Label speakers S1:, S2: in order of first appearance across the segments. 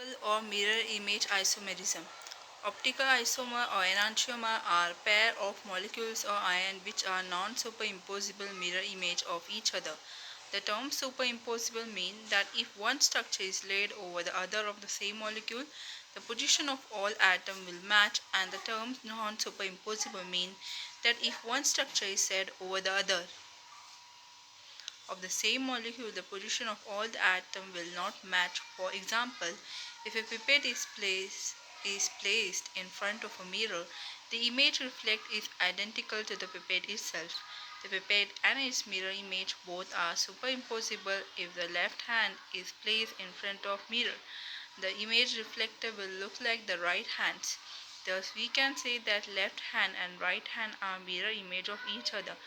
S1: Optical or mirror image isomerism. Optical isomer or enantiomer are pair of molecules or ion which are non-superimposable mirror image of each other. The term superimposable means that if one structure is laid over the other of the same molecule, the position of all atoms will match, and the term non-superimposable means that if one structure is set over the other of the same molecule, the position of all the atoms will not match. For example, if a pipette is placed in front of a mirror, the image reflected is identical to the pipette itself. The pipette and its mirror image both are superimposable if the left hand is placed in front of mirror. The image reflected will look like the right hands. Thus, we can say that left hand and right hand are mirror image of each other.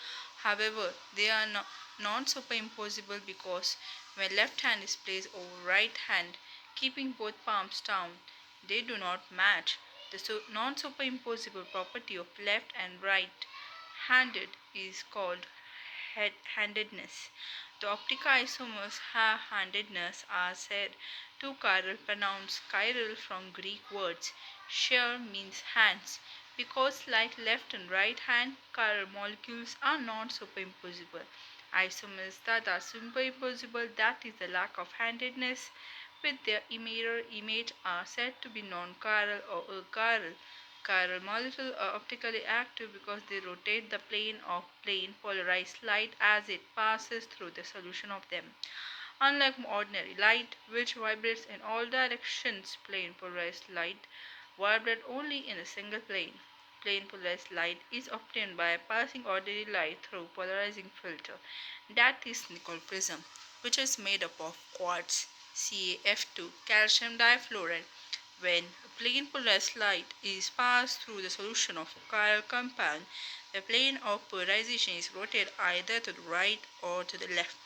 S1: However, they are non-superimposable because when left hand is placed over right hand, keeping both palms down, they do not match. The non-superimposable property of left and right-handed is called handedness. The optical isomers handedness are said to chiral pronouns. Chiral from Greek words. Share means hands. Because like left and right hand, chiral molecules are not superimposable. Isomers that are superimposable, that is the lack of handedness, with their mirror image are said to be non-chiral or achiral. Chiral molecules are optically active because they rotate the plane of plane polarized light as it passes through the solution of them. Unlike ordinary light, which vibrates in all directions, plane polarized light vibrates only in a single plane. Plane polarized light is obtained by passing ordinary light through polarizing filter. That is nickel prism, which is made up of quartz, CaF2, calcium difluoride. When plane polarized light is passed through the solution of a chiral compound, the plane of polarization is rotated either to the right or to the left.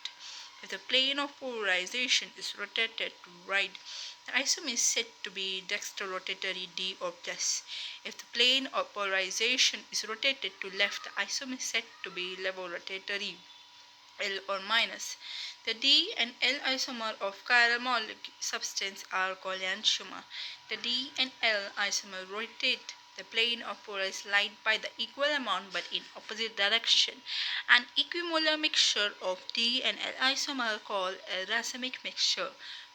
S1: If the plane of polarization is rotated to right, the isomer is said to be dextrorotatory D or plus. If the plane of polarization is rotated to left, the isomer is said to be levorotatory L or minus. The D and L isomer of chiral molecule substance are called enantiomer. The D and L isomer rotate the plane of polarized light by the equal amount but in opposite direction. An equimolar mixture of D and L isomer called a racemic mixture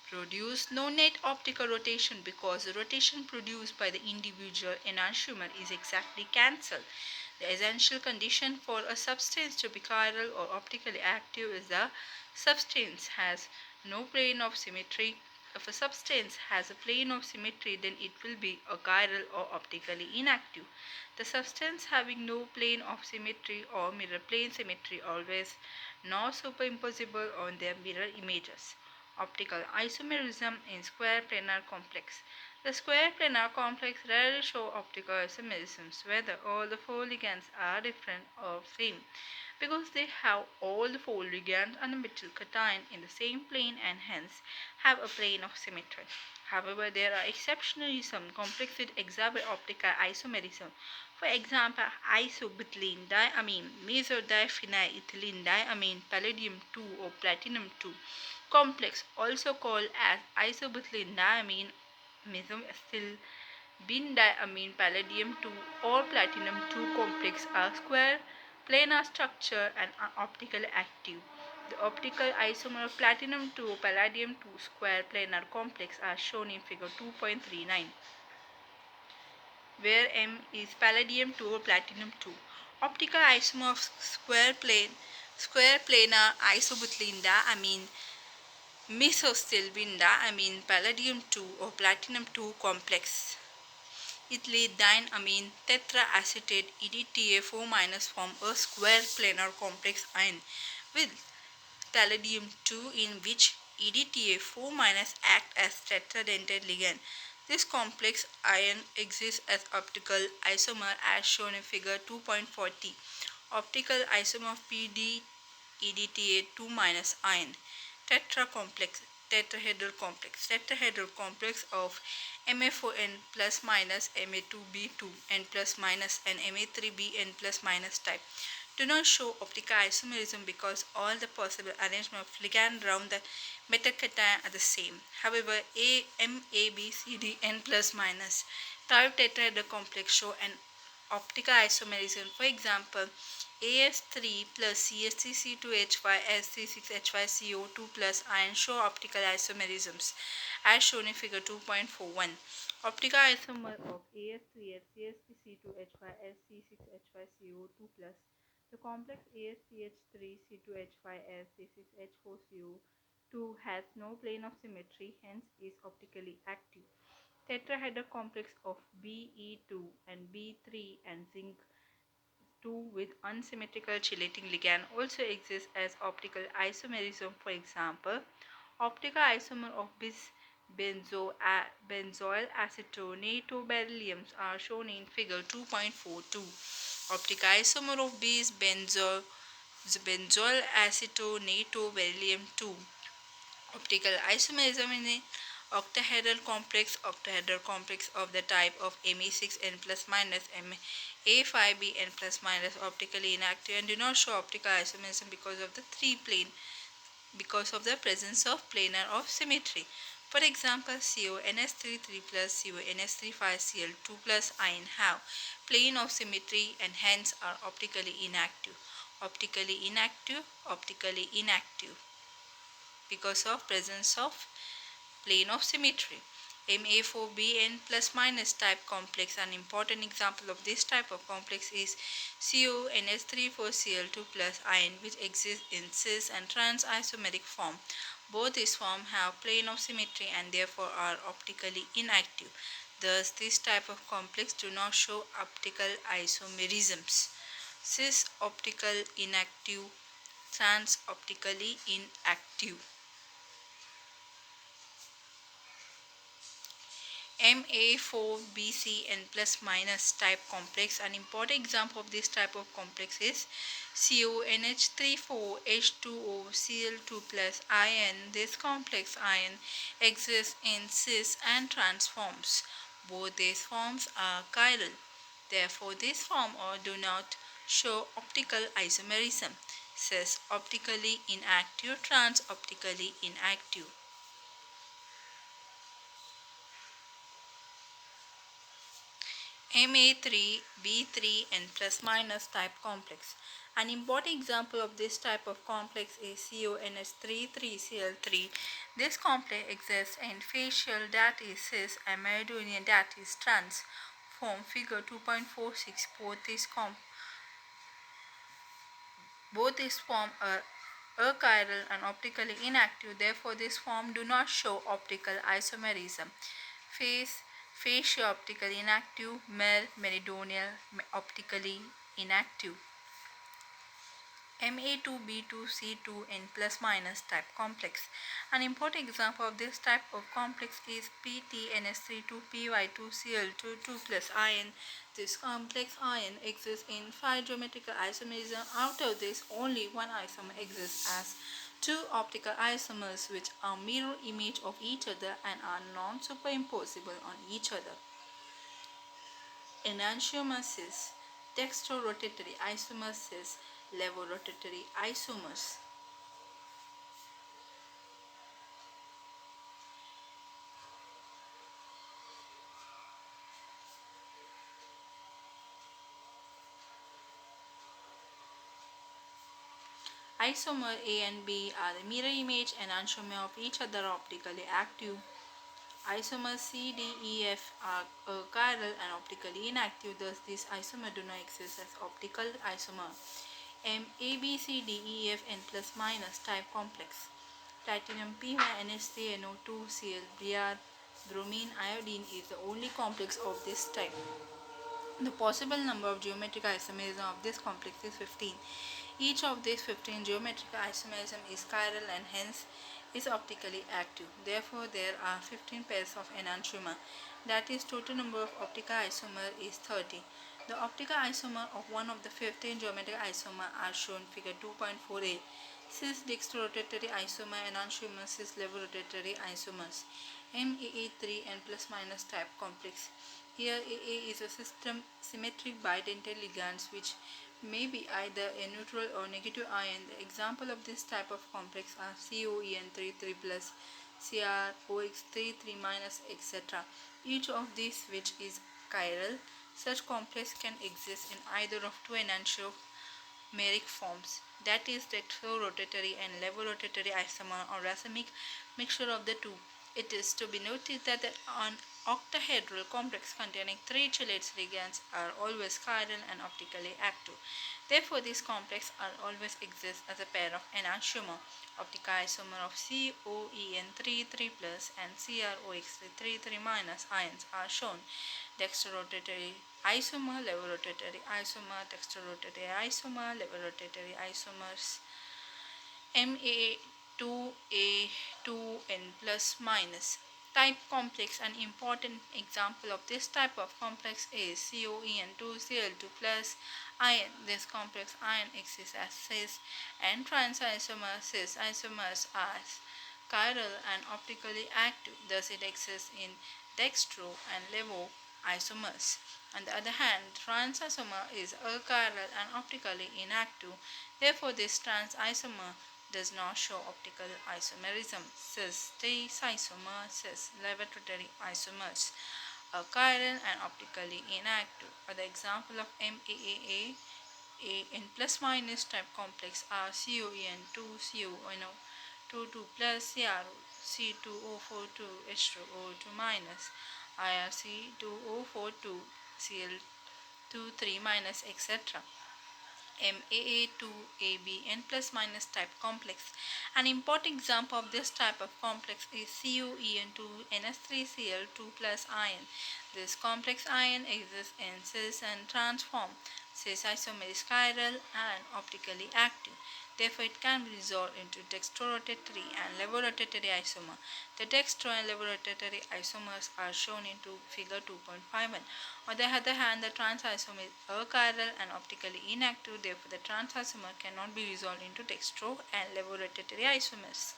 S1: produce no net optical rotation because the rotation produced by the individual enantiomer is exactly cancelled. The essential condition for a substance to be chiral or optically active is the substance has no plane of symmetry. If a substance has a plane of symmetry, then it will be a chiral or optically inactive. The substance having no plane of symmetry or mirror plane symmetry always not superimposable on their mirror images. Optical isomerism in square planar complex. The square planar complex rarely show optical isomerisms whether all the four ligands are different or same because they have all the four ligands and the metal cation in the same plane and hence have a plane of symmetry. However, there are exceptionally some complex that exhibit optical isomerism. For example, isobutylene diamine, mesodiphenylethylene diamine, palladium 2 or platinum 2 complex, also called as isobutylene diamine, mesomethyl diamine, palladium 2 or platinum 2 complex are square planar structure and are optically active. The optical isomer of platinum 2 palladium 2 square planar complex are shown in figure 2.39, where M is palladium 2 or platinum 2. Optical isomer of square planar isobutylene diamine, mesostilbin diamine, palladium 2 or platinum 2 complex. Ethylene tetraacetate EDTA4- form a square planar complex ion with palladium 2 in which EDTA4- act as tetradentate ligand. This complex ion exists as optical isomer as shown in figure 2.40. Optical isomer of PD EDTA2- ion. Tetra complex, tetrahedral complex. Tetrahedral complex of Ma4N plus minus Ma2B2 N plus minus and Ma3B N plus minus type. do not show optical isomerism because all the possible arrangement of ligand around the metacation are the same. However, A plus minus type tetrahedral complex show an optical isomerism. For example, AS3 plus CS3C2H5S36H5CO2 plus iron show optical isomerisms as shown in figure 2.41. Optical isomer of AS3H CSP2C2H5SC6H5CO2 plus the complex ASCH3C2H5S C6H4CO2 has no plane of symmetry, hence is optically active. Tetrahedral complex of Be2 and B3 and zinc 2 with unsymmetrical chelating ligand also exists as optical isomerism. For example, optical isomer of benzoyl acetonate berylliums are shown in figure 2.42. Optical isomer of benzoyl acetonate beryllium 2. Optical isomerism in the octahedral complex of the type of Me6N plus minus A5BN plus minus optically inactive and do not show optical isomerism because of the presence of planar of symmetry. For example, CONS33 plus CONS35Cl2 plus ion have plane of symmetry and hence are optically inactive. Optically inactive because of presence of plane of symmetry. Ma4Bn plus minus type complex. An important example of this type of complex is CONS34Cl2 plus ion which exists in cis and trans isomeric form. Both these forms have plane of symmetry and therefore are optically inactive. Thus, this type of complex do not show optical isomerisms. Cis optical inactive, trans optically inactive. Ma4BCN plus minus type complex. An important example of this type of complex is CONH34H2OCl2 plus ion. This complex ion exists in cis and trans forms. Both these forms are chiral. Therefore, this form or do not show optical isomerism. Cis optically inactive, trans optically inactive. Ma3B3 and plus minus type complex. An important example of this type of complex is CONS33Cl3. This complex exists in facial, that is cis, and meridian, that is trans form. Figure 2.46. Both these form are achiral and optically inactive. Therefore, this form do not show optical isomerism. Face Facial optically inactive, meridional optically inactive. Ma2B2C2 and plus minus type complex. An important example of this type of complex is PTNS32PY2Cl22 plus ion. This complex ion exists in 5 geometrical isomerism. Out of this, only one isomer exists as two optical isomers which are mirror image of each other and are non-superimposable on each other. Enantiomer dextrorotatory isomers levorotatory isomers. Isomer A and B are the mirror image enantiomer of each other optically active. Isomers C, D, E, F are chiral and optically inactive, thus these isomers do not exist as optical isomer. A, B, C, D, E, F, N plus minus type complex. Titanium PyNH3NO2 Cl Br bromine iodine is the only complex of this type. The possible number of geometric isomerism of this complex is 15. Each of these 15 geometric isomerism is chiral and hence is optically active. Therefore, there are 15 pairs of enantiomer. That is, total number of optical isomer is 30. The optical isomer of one of the 15 geometric isomer are shown figure 2.48. Cis dextrorotatory isomer, enantiomer, cis levorotatory isomers. MAA3 and plus minus type complex. Here AA is a system symmetric bidentate ligands which may be either a neutral or negative ion. The example of this type of complex are COEN33 plus, CrOx33 minus, etc. Each of these which is chiral. Such complex can exist in either of two enantiomeric forms, that is dextrorotatory and levorotatory isomer or racemic mixture of the two. It is to be noted that an octahedral complex containing three chelates ligands are always chiral and optically active. Therefore, these complexes are always exist as a pair of enantiomer. Optical isomer of COEN33 plus and CrOx33 minus ions are shown. Dextrorotatory isomer, levorotatory isomer, dextrorotatory isomer, levorotatory isomers. Ma2A2N plus minus. Type complex. An important example of this type of complex is COEN2Cl2 plus ion. This complex ion exists as cis and trans isomers. Cis isomers are chiral and optically active, thus it exists in dextro and levo isomers. On the other hand, trans isomer is achiral and optically inactive. Therefore, this trans isomer does not show optical isomerism. Cis isomer, cis laboratory isomers are chiral and optically inactive. For the example of MAAA, in plus minus type complex are COEN2, CONO22 plus CRO, C2O42, H2O2 minus, IRC2042, Cl23 minus, etc. MAA2AB N plus minus type complex. An important example of this type of complex is COEN2NS3Cl2 plus ion. This complex ion exists in cis and trans form. Cis isomer is chiral and optically active. Therefore, it can be resolved into dextrorotatory and levorotatory isomer. The dextro and levorotatory isomers are shown into figure 2.51. On the other hand, the trans isomer is achiral and optically inactive. Therefore, the trans isomer cannot be resolved into dextro and levorotatory isomers.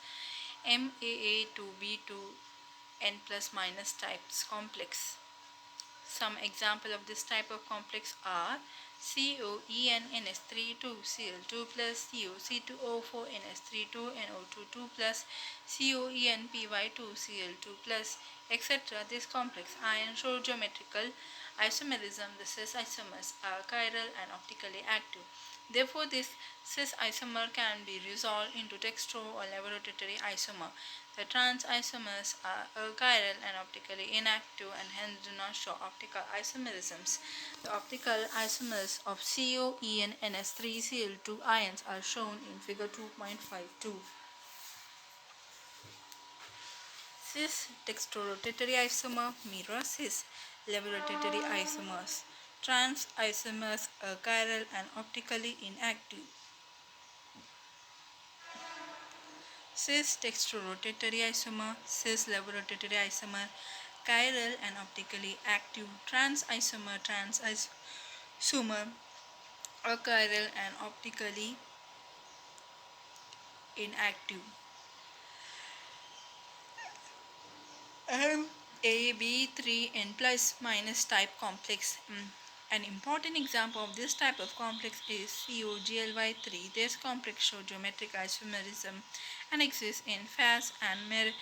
S1: MAA2B2N plus minus types complex. Some example of this type of complex are COENNS32Cl2 plus COC2O4NS32NO22 plus COENPY2Cl2 plus, etc. This complex ion show geometrical isomerism. The cis isomers are chiral and optically active. Therefore, this cis isomer can be resolved into dextro or levorotatory isomer. The trans isomers are chiral and optically inactive and hence do not show optical isomerisms. The optical isomers of COENNS3Cl2 ions are shown in figure 2.52. Cis dextrorotatory isomer mirror cis levorotatory isomers. Trans isomers are chiral and optically inactive. Cis dextrorotatory isomer, cis levorotatory isomer, chiral and optically active. Trans isomer, are chiral and optically inactive. AB3N plus minus type complex. An important example of this type of complex is COGLY3. This complex shows geometric isomerism and exists in fast and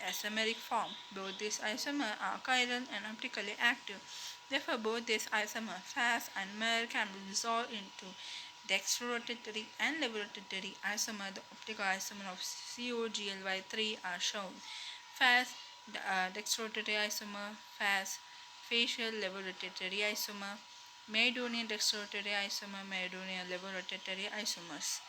S1: isomeric form. Both these isomers are chiral and optically active. Therefore, both these isomers, fast and mer, can be resolved into dextrorotatory and levorotatory isomer. The optical isomer of COGLY3 are shown. Fast dextrorotatory isomer, fast facial levorotatory isomer, meridonian dextrorotatory isomer, meridonian levorotatory isomers.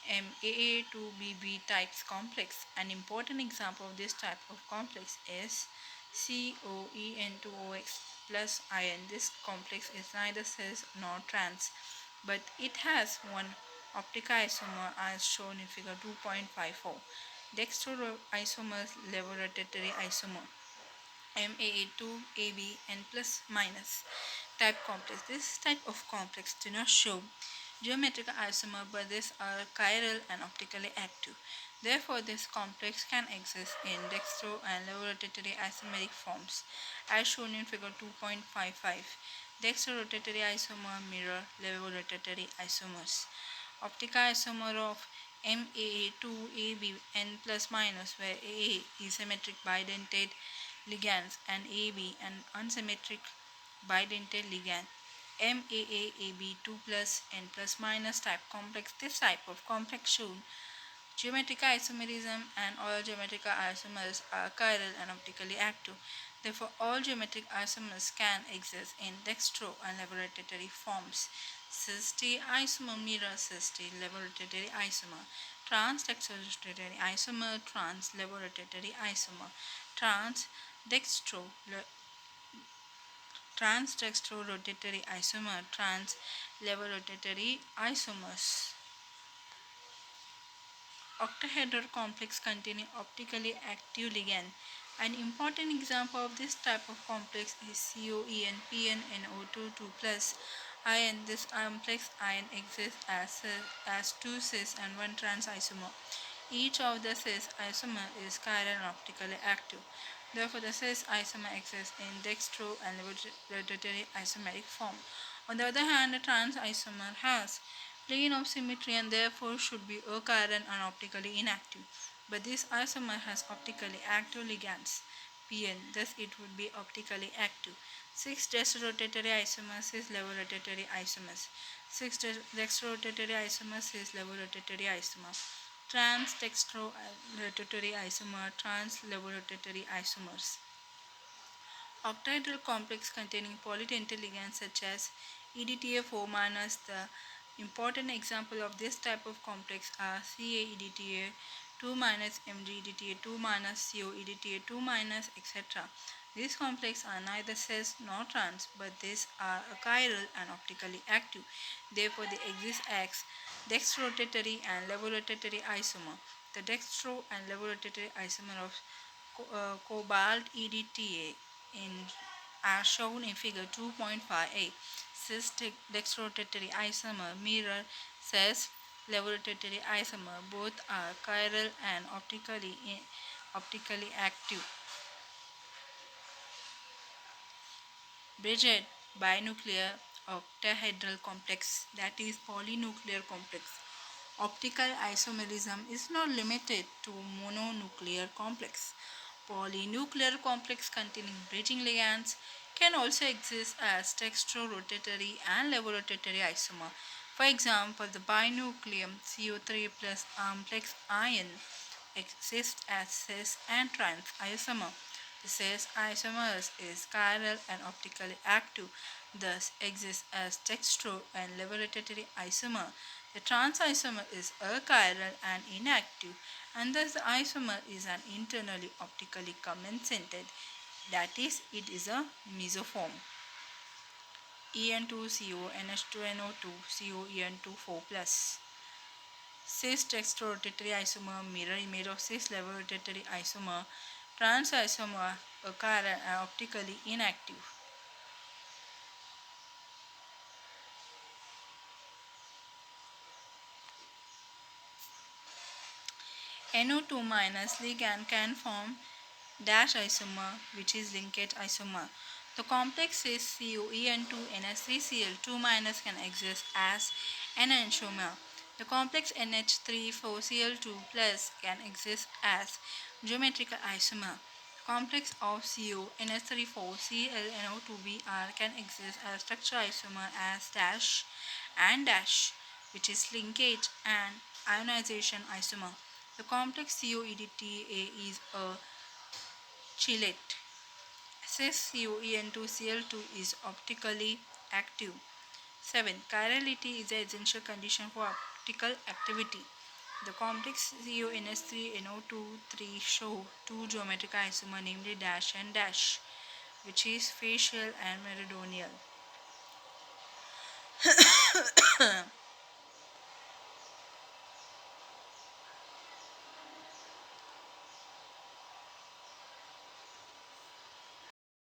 S1: MAA2BB types complex. An important example of this type of complex is COEN2OX plus ion. This complex is neither cis nor trans, but it has one optical isomer as shown in figure 2.54. Dextro isomers levorotatory isomer. MAA2AB N plus minus type complex. This type of complex do not show geometrical isomer, but these are chiral and optically active. Therefore, this complex can exist in dextro and levorotatory isomeric forms, as shown in figure 2.55. Dextrorotatory isomer mirror levorotatory isomers. Optical isomer of MAA2AB N plus minus, where AA is symmetric bidentate ligands and AB an unsymmetric bidentate ligand. MAAAB2 plus N plus minus type complex. This type of complex shown geometric isomerism, and all geometric isomers are chiral and optically active. Therefore, all geometric isomers can exist in dextro and laboratory forms. Cis T isomer mirror cis T laboratory isomer. Trans dextrorotatory isomer, trans laboratory isomer. Trans dextro trans dextrorotatory isomer, trans laboratory isomers. Octahedral complex containing optically active ligand. An important example of this type of complex is COEN PnNO2 2 plus ion. This complex ion exists as two cis and one trans isomer. Each of the cis isomer is chiral and optically active. Therefore, the cis isomer exists in dextro and laboratory isomeric form. On the other hand, the trans isomer has plane of symmetry and therefore should be achiral and optically inactive. But this isomer has optically active ligands Pn, thus it would be optically active. 6 dextrorotatory isomers is laboratory isomers. 6 dextrorotatory isomers is laboratory isomer. Trans dextrorotatory isomer, trans laboratory isomers. Octahedral complex containing polydentate ligands such as EDTA4 minus. The important example of this type of complex are CaEDTA 2 minus MgEDTA 2 minus CoEDTA 2 minus etc. These complexes are neither cis nor trans, but these are chiral and optically active. Therefore, they exist as dextrorotatory and laboratory isomer. The dextro and laboratory isomer of cobalt EDTA in as shown in figure 2.5a. Cis dextrorotatory isomer mirror cis laboratory isomer. Both are chiral and optically active. Bridged binuclear octahedral complex, that is polynuclear complex. Optical isomerism is not limited to mononuclear complex. Polynuclear complex containing bridging ligands can also exist as dextrorotatory and laboratory isomer. For example, the binucleum CO3 plus complex ion exists as cis and trans isomer. The cis isomer is chiral and optically active, thus exists as dextro and laboratory isomer. The trans isomer is achiral and inactive, and thus the isomer is an internally optically concentrated, that is, it is a mesoform. En2CO NH2NO2 CO En2 4 plus. Cis dextrorotatory isomer mirror image of cis laboratory isomer. Trans isomer achiral and optically inactive. NO2 minus ligand can form dash isomer, which is linkage isomer. The complex is COEN2 NH3Cl2 minus can exist as an enantiomer. The complex NH3 4Cl2 plus can exist as geometrical isomer. The complex of CO NH3 4Cl NO2Br can exist as structure isomer as dash and dash, which is linkage and ionization isomer. The complex COEDTA is a chelate. Cis COEN2Cl2 is optically active. 7. Chirality is the essential condition for optical activity. The complex CONH3NO2 3 show two geometric isomers, namely dash and dash, which is facial and meridional.